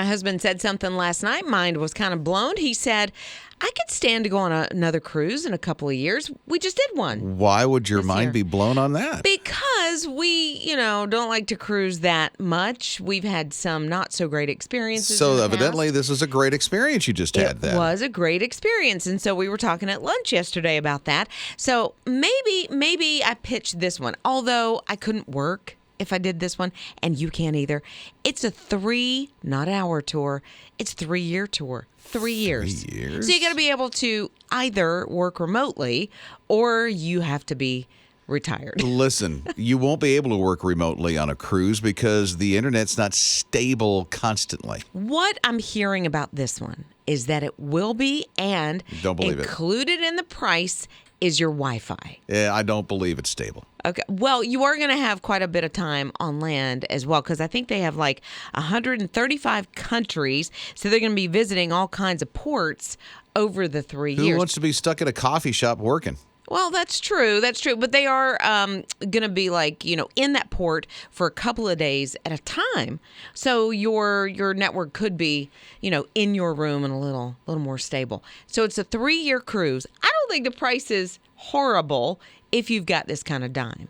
My husband said something last night. Mine was kind of blown. He said, I could stand to go on another cruise in a couple of years. We just did one. Why would your mind be blown on that? Because we, don't like to cruise that much. We've had some not so great experiences. So evidently this is a great experience you just had then. It was a great experience. And so we were talking at lunch yesterday about that. So maybe I pitched this one, although I couldn't work if I did this one, and you can't either. It's a 3, not hour tour. It's 3-year tour. 3 years. 3 years? So you got to be able to either work remotely or you have to be retired. Listen, you won't be able to work remotely on a cruise because the internet's not stable constantly. What I'm hearing about this one is that it will be, and Don't believe included in the price is your Wi-Fi. Yeah, I don't believe it's stable. Okay. Well, you are going to have quite a bit of time on land as well, because I think they have like 135 countries. So they're going to be visiting all kinds of ports over the 3 years. Who wants to be stuck at a coffee shop working? Well, that's true. That's true. But they are going to be like, in that port for a couple of days at a time. So your network could be, in your room and a little more stable. So it's a 3-year cruise. I don't think the price is horrible if you've got this kind of dime.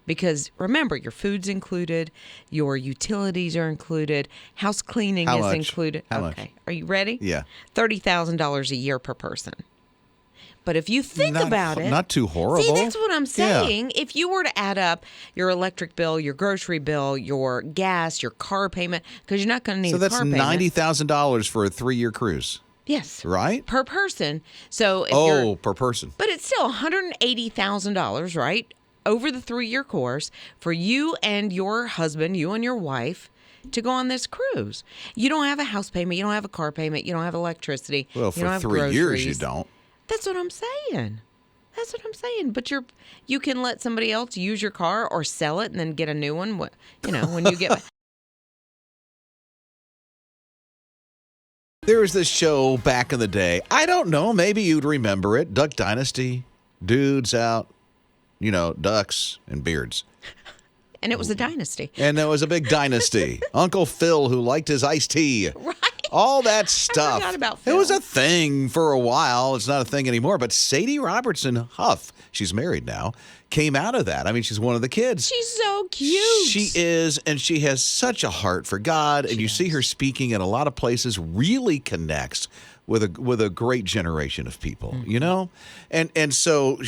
Because remember, your food's included, your utilities are included, house cleaning is included. How okay. much? Are you ready? Yeah. $30,000 a year per person. But if you think about it, not too horrible. See, that's what I'm saying. Yeah. If you were to add up your electric bill, your grocery bill, your gas, your car payment, because you're not going to need a car payment. So that's $90,000 for a 3-year cruise. Yes. Right? Per person. So if per person. But it's still $180,000, right? Over the 3-year course for you and your husband, you and your wife, to go on this cruise. You don't have a house payment. You don't have a car payment. You don't have electricity. Well, for you don't have 3 years groceries. you don't. That's what I'm saying. But you can let somebody else use your car or sell it and then get a new one. When you get. There was this show back in the day. I don't know. Maybe you'd remember it. Duck Dynasty. Dudes out. Ducks and beards. And it was a dynasty. And there was a big dynasty. Uncle Phil, who liked his iced tea. Right. All that stuff. I forgot about Phil. It was a thing for a while. It's not a thing anymore. But Sadie Robertson Huff, she's married now, came out of that. I mean, she's one of the kids. She's so cute. She is, and she has such a heart for God. And you see her speaking in a lot of places, really connects with a great generation of people, And so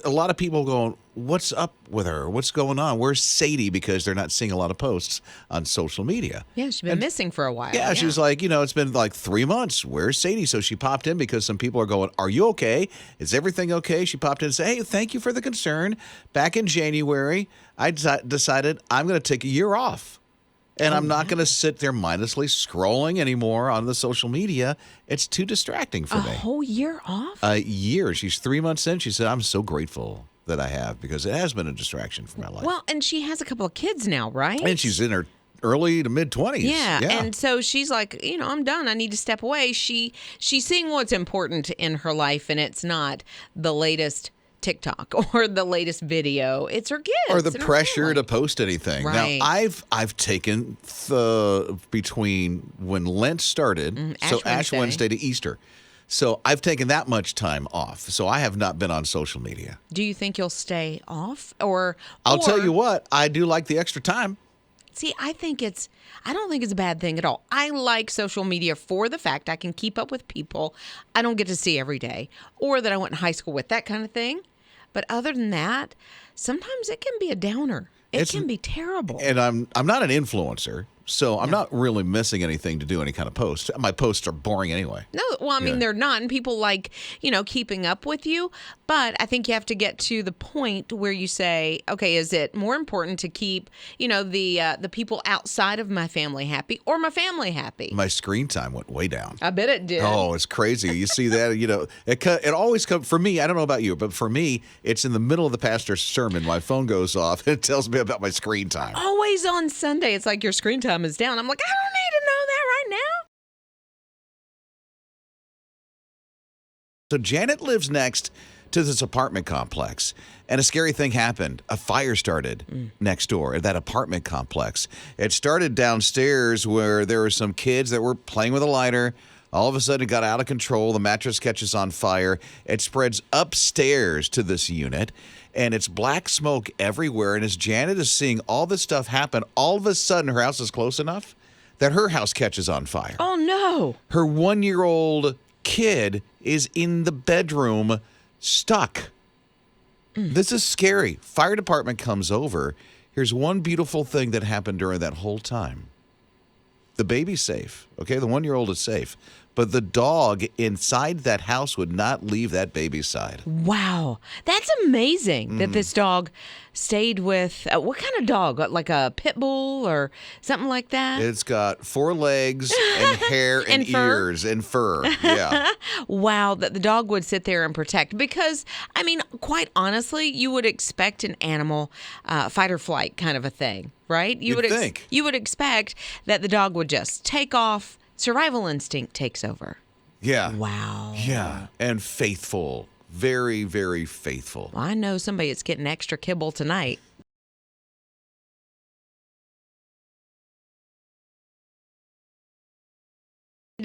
a lot of people going, what's up with her? What's going on? Where's Sadie? Because they're not seeing a lot of posts on social media. Yeah, she's been missing for a while. Yeah, she was like, it's been like 3 months. Where's Sadie? So she popped in because some people are going, are you okay? Is everything okay? She popped in and said, hey, thank you for the concern. Back in January, I decided I'm going to take a year off. And I'm not going to sit there mindlessly scrolling anymore on the social media. It's too distracting for me. A whole year off? A year. She's 3 months in. She said, I'm so grateful that I have because it has been a distraction for my life. Well, and she has a couple of kids now, right? And she's in her early to mid-20s. Yeah. And so she's like, I'm done. I need to step away. She's seeing what's important in her life, and it's not the latest TikTok or the latest video. It's her kids. Or the pressure to post anything. Right. Now, I've taken between when Lent started, Ash Wednesday to Easter. So I've taken that much time off. So I have not been on social media. Do you think you'll stay off? I'll tell you what, I do like the extra time. See, I don't think it's a bad thing at all. I like social media for the fact I can keep up with people I don't get to see every day or that I went in high school with, that kind of thing. But other than that, sometimes it can be a downer. It can be terrible. And I'm not an influencer, so I'm not really missing anything to do any kind of post. My posts are boring anyway. No, well, I mean, they're not. And people like, keeping up with you. But I think you have to get to the point where you say, okay, is it more important to keep, the people outside of my family happy or my family happy? My screen time went way down. I bet it did. Oh, it's crazy. You see that, it always comes, for me, I don't know about you, but for me, it's in the middle of the pastor's sermon. My phone goes off. It tells me about my screen time. Always on Sunday, it's like your screen time is down. I'm like, I don't need to know that right now. So Janet lives next to this apartment complex. And a scary thing happened. A fire started next door at that apartment complex. It started downstairs where there were some kids that were playing with a lighter. All of a sudden, it got out of control. The mattress catches on fire. It spreads upstairs to this unit, and it's black smoke everywhere. And as Janet is seeing all this stuff happen, all of a sudden, her house is close enough that her house catches on fire. Oh, no. Her 1-year-old kid is in the bedroom stuck. This is scary. Fire department comes over. Here's one beautiful thing that happened during that whole time. The baby's safe, okay? The 1-year-old is safe. But the dog inside that house would not leave that baby's side. Wow. That's amazing that this dog stayed with, what kind of dog? Like a pit bull or something like that? It's got 4 legs and hair and, And fur? ears and fur. Yeah. Wow, that the dog would sit there and protect. Because, I mean, quite honestly, you would expect an animal fight or flight kind of a thing, right? You'd think. You would expect that the dog would just take off. Survival instinct takes over. Yeah. Wow. Yeah. And faithful. Very, very faithful. Well, I know somebody that's getting extra kibble tonight.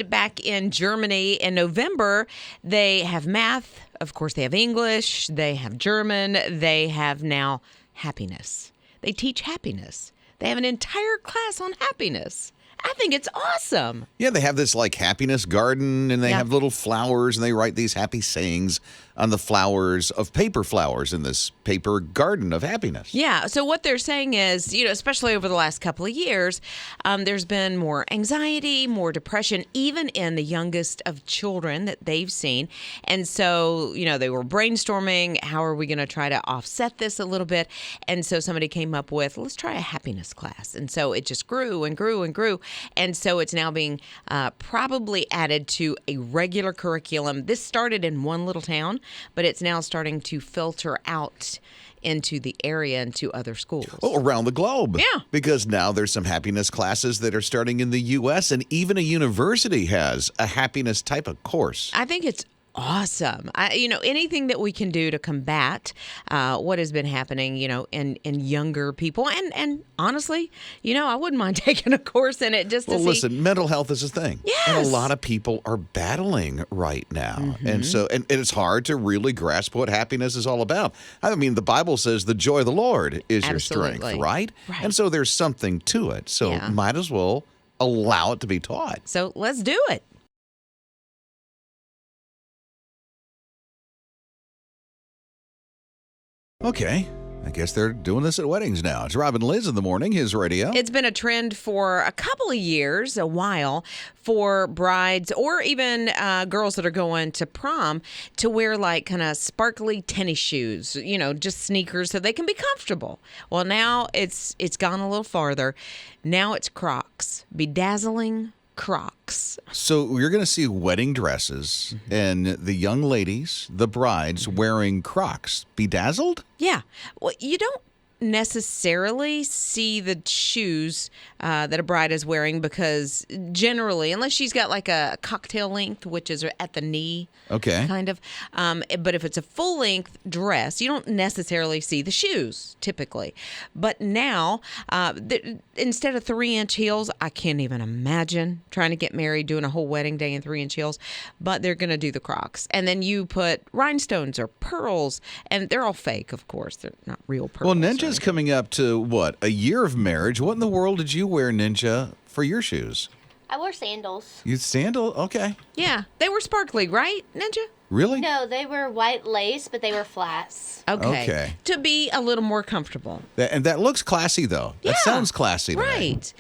Back in Germany in November, they have math. Of course, they have English. They have German. They have now happiness. They teach happiness. They have an entire class on happiness. I think it's awesome. Yeah, they have this like happiness garden, and they have little flowers, and they write these happy sayings on the flowers of paper flowers in this paper garden of happiness. Yeah. So what they're saying is, especially over the last couple of years, there's been more anxiety, more depression, even in the youngest of children that they've seen. And so, they were brainstorming, how are we going to try to offset this a little bit? And so somebody came up with, let's try a happiness class. And so it just grew and grew and grew. And so it's now being probably added to a regular curriculum. This started in one little town, but it's now starting to filter out into the area and to other schools. Oh, around the globe. Yeah. Because now there's some happiness classes that are starting in the U.S., and even a university has a happiness type of course. I think it's awesome. Anything that we can do to combat what has been happening, in younger people. And honestly, I wouldn't mind taking a course in it just to see. Well, listen, mental health is a thing. Yes. And a lot of people are battling right now. And so, and it's hard to really grasp what happiness is all about. I mean, the Bible says the joy of the Lord is your strength, right? And so there's something to it. So might as well allow it to be taught. So let's do it. Okay. I guess they're doing this at weddings now. It's Rob and Lizz in the morning, his radio. It's been a trend for a couple of years, a while, for brides or even girls that are going to prom to wear like kind of sparkly tennis shoes, just sneakers so they can be comfortable. Well, now it's gone a little farther. Now it's Crocs, bedazzling Crocs. So you're going to see wedding dresses and the young ladies, the brides, wearing Crocs. Bedazzled? Yeah. Well, you don't necessarily see the shoes that a bride is wearing because generally, unless she's got like a cocktail length, which is at the knee, kind of. But if it's a full length dress, you don't necessarily see the shoes typically. But now, instead of 3-inch heels, I can't even imagine trying to get married, doing a whole wedding day in 3-inch heels. But they're going to do the Crocs, and then you put rhinestones or pearls, and they're all fake, of course. They're not real pearls. Well, Ninja's coming up to, what, a year of marriage. What in the world did you wear, Ninja, for your shoes? I wore sandals. You sandal? Okay. Yeah, they were sparkly, right, Ninja? Really? No, they were white lace, but they were flats. Okay. To be a little more comfortable. And that looks classy, though. That sounds classy to me. Right.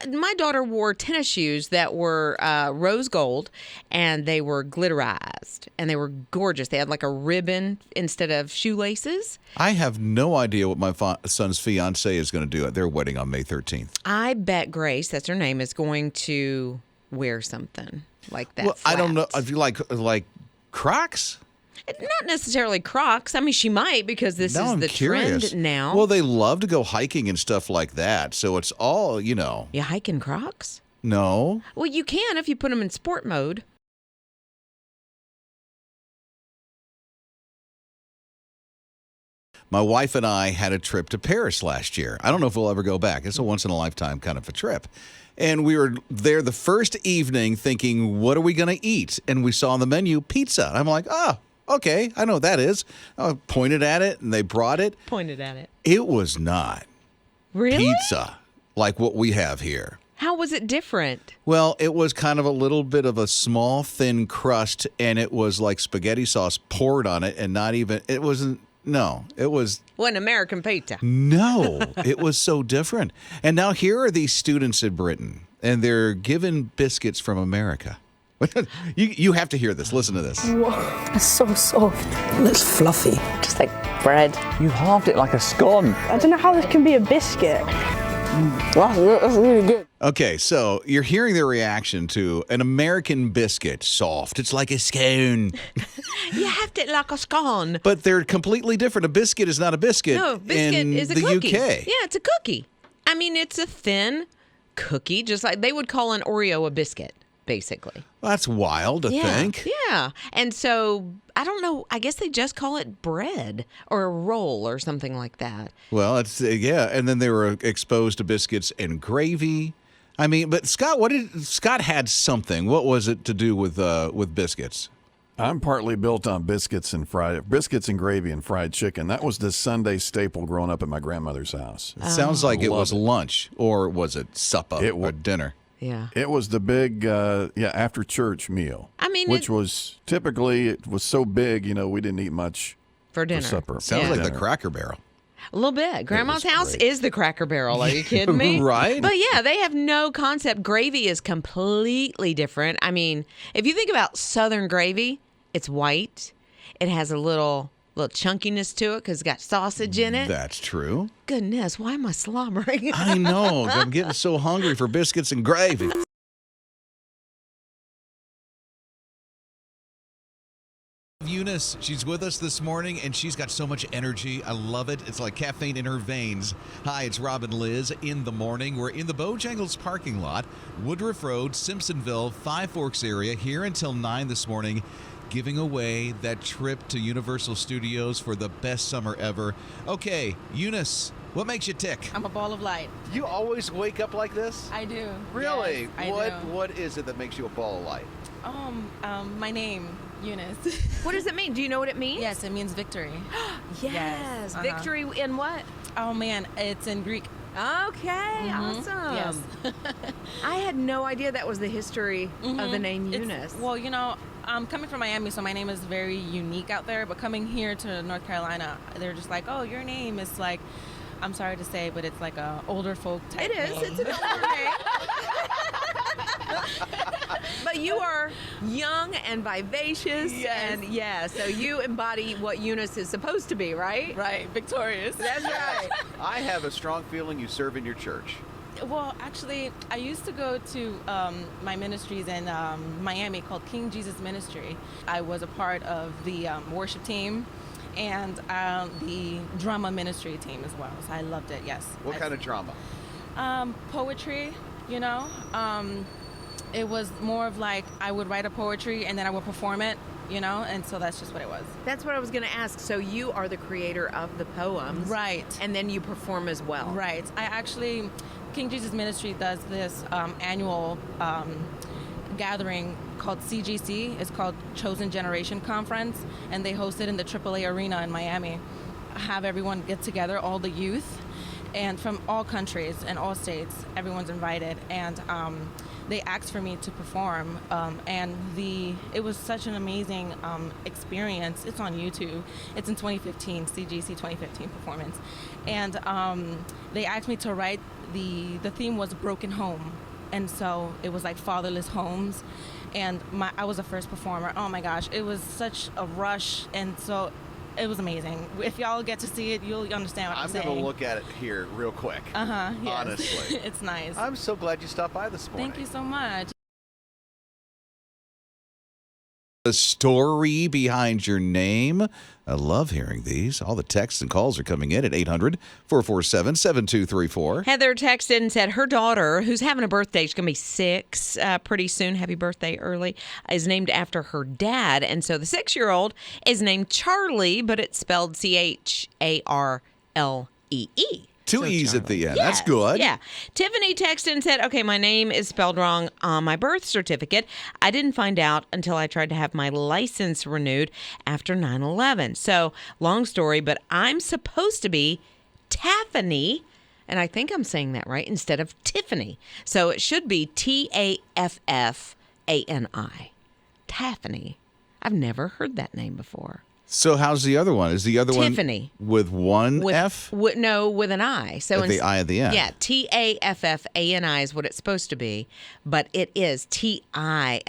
And my daughter wore tennis shoes that were rose gold, and they were glitterized, and they were gorgeous. They had like a ribbon instead of shoelaces. I have no idea what my son's fiance is going to do at their wedding on May 13th. I bet Grace, that's her name, is going to wear something like that. Well, I don't know if you like Crocs. Not necessarily Crocs. I mean, she might because this is the trend now. Well, they love to go hiking and stuff like that. So it's all, You hike in Crocs? No. Well, you can if you put them in sport mode. My wife and I had a trip to Paris last year. I don't know if we'll ever go back. It's a once-in-a-lifetime kind of a trip. And we were there the first evening thinking, what are we going to eat? And we saw on the menu pizza. And I'm like, oh, okay, I know what that is. I pointed at it, and they brought it. Pointed at it. It was not Really? pizza like what we have here. How was it different? Well, it was kind of a little bit of a small, thin crust, and it was like spaghetti sauce poured on it, and not even, it wasn't, no, it was. What, an American pizza? No, it was so different. And now here are these students in Britain, and they're given biscuits from America. You have to hear this. Listen to this. Whoa, it's so soft. It's fluffy. Just like bread. You halved it like a scone. I don't know how this can be a biscuit. That's really good. Okay, so you're hearing their reaction to an American biscuit. Soft. It's like a scone. You have it like a scone. But they're completely different. A biscuit is not a biscuit. No, biscuit in is a the cookie. UK. Yeah, it's a cookie. I mean, it's a thin cookie, just like they would call an Oreo a biscuit, basically. Well, that's wild to think. Yeah. And so, I don't know, I guess they just call it bread or a roll or something like that. Well, it's yeah, and then they were exposed to biscuits and gravy. I mean, but Scott had something. What was it to do with biscuits? I'm partly built on biscuits and gravy and fried chicken. That was the Sunday staple growing up at my grandmother's house. It sounds like it was lunch, or was it supper or dinner? Yeah. It was the big, after church meal. I mean, which was typically, it was so big, we didn't eat much for dinner. For supper. Sounds like the Cracker Barrel. A little bit. Grandma's house is the Cracker Barrel. Are you kidding me? Right. But yeah, they have no concept. Gravy is completely different. I mean, if you think about Southern gravy, it's white. It has a little chunkiness to it because it's got sausage in it. That's true. Goodness, why am I slobbering? I know. I'm getting so hungry for biscuits and gravy. Eunice, she's with us this morning, and she's got so much energy. I love it. It's like caffeine in her veins. Hi, it's Rob and Liz in the morning. We're in the Bojangles parking lot, Woodruff Road, Simpsonville, Five Forks area, here until 9 this morning, giving away that trip to Universal Studios for the best summer ever. Okay, Eunice, what makes you tick? I'm a ball of light. You always wake up like this? I do. Really? Yes, I do. What is it that makes you a ball of light? My name, Eunice. What does it mean? Do you know what it means? Yes, it means victory. Yes. Uh-huh. Victory in what? Oh man, it's in Greek. Okay, awesome. Yes. I had no idea that was the history of the name Eunice. Well, I'm coming from Miami, so my name is very unique out there. But coming here to North Carolina, they're just like, oh, your name is like, I'm sorry to say, but it's like a older folk type It is. name. It's an older name. But you are young and vivacious. Yes. And so you embody what Eunice is supposed to be, right? Right, victorious. That's right. I have a strong feeling you serve in your church. Well, actually, I used to go to my ministries in Miami called King Jesus Ministry. I was a part of the worship team and the drama ministry team as well. So I loved it, yes. What kind of drama? Poetry, it was more of like I would write a poetry and then I would perform it, and so that's just what it was. That's what I was going to ask. So you are the creator of the poems. Right. And then you perform as well. Right. King Jesus Ministry does this annual gathering called CGC. It's called Chosen Generation Conference, and they host it in the AAA Arena in Miami. Have everyone get together, all the youth, and from all countries and all states, everyone's invited, and they asked for me to perform, and it was such an amazing experience. It's on YouTube. It's in 2015, CGC 2015 performance, and they asked me to write. The theme was broken home, and so it was like fatherless homes, and I was the first performer. Oh my gosh, it was such a rush, and so it was amazing. If y'all get to see it, you'll understand what I'm saying. I'm going to look at it here real quick. Yes. Honestly. It's nice. I'm so glad you stopped by this morning. Thank you so much. The story behind your name. I love hearing these. All the texts and calls are coming in at 800-447-7234. Heather texted and said her daughter, who's having a birthday, she's going to be 6 pretty soon, happy birthday early, is named after her dad. And so the 6-year-old is named Charlie, but it's spelled Charlee. Two E's at the end. That's good. Yeah. Tiffany texted and said, okay, my name is spelled wrong on my birth certificate. I didn't find out until I tried to have my license renewed after 9/11. So, long story, but I'm supposed to be Taffany, and I think I'm saying that right, instead of Tiffany. So it should be Taffani. Taffany. I've never heard that name before. So how's the other one? Is the other Tiffany. one with one F? No, with an I. So With the I at the end. Yeah, Taffani is what it's supposed to be, but it is Tiffani.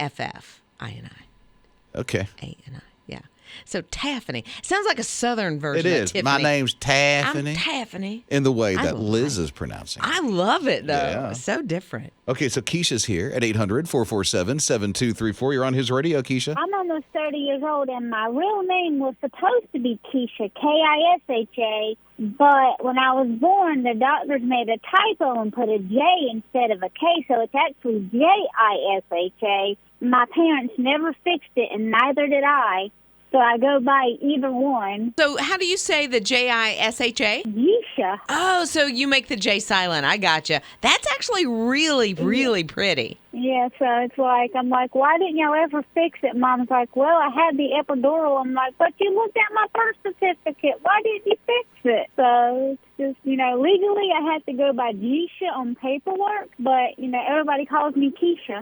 Okay. A-N-I, yeah. So Taffany. Sounds like a southern version It of is. Tiffany. My name's Taffany. I'm Taffany. In the way I that Liz like is pronouncing it. I love it, though. Yeah. So different. Okay, so Keisha's here at 800-447-7234. You're on his radio, Keisha. I'm almost 30 years old, and my real name was supposed to be Keisha, Kisha. But when I was born, the doctors made a typo and put a J instead of a K, so it's actually Jisha. My parents never fixed it, and neither did I. So I go by either one. So how do you say the Jisha? Yisha. Oh, so you make the J silent. I gotcha. That's actually really, really pretty. Yeah, so it's like, I'm like, why didn't y'all ever fix it? Mom's like, well, I had the epidural. I'm like, but you looked at my birth certificate. Why didn't you fix it? So it's just, legally I had to go by Jisha on paperwork, but, everybody calls me Keisha.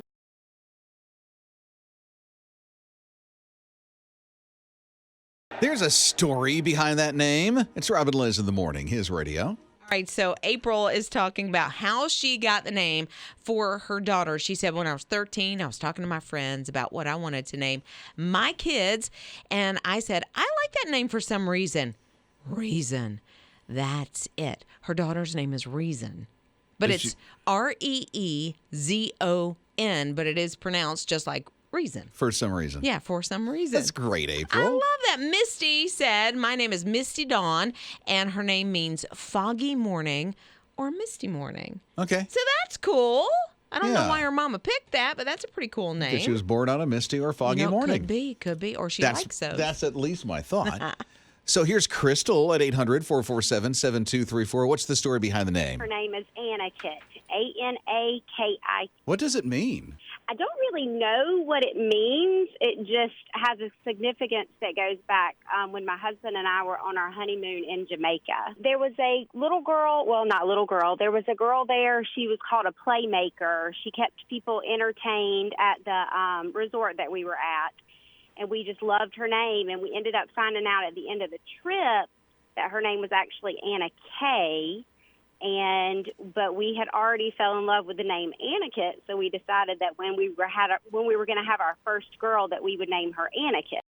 There's a story behind that name. It's Robin Liz in the morning, his radio. All right, so April is talking about how she got the name for her daughter. She said, when I was 13, I was talking to my friends about what I wanted to name my kids, and I said, I like that name for some reason. Reason. That's it. Her daughter's name is Reason. But it's Reezon, but it is pronounced just like Reason. For some reason. Yeah, for some reason. That's great, April. I love that. Misty said, my name is Misty Dawn, and her name means foggy morning or misty morning. Okay. So that's cool. I don't know Yeah. why her mama picked that, but that's a pretty cool name. Because she was born on a misty or foggy morning. Could be, or she likes those. That's at least my thought. So here's Crystal at 800-447-7234. What's the story behind the name? Her name is Anakit, Anaki. What does it mean? I don't really know what it means. It just has a significance that goes back when my husband and I were on our honeymoon in Jamaica. There was a little girl, well, not little girl. There was a girl there. She was called a playmaker. She kept people entertained at the resort that we were at. And we just loved her name. And we ended up finding out at the end of the trip that her name was actually Anna Kay. But we had already fell in love with the name Anakit, so we decided that when we were going to have our first girl, that we would name her Anakit.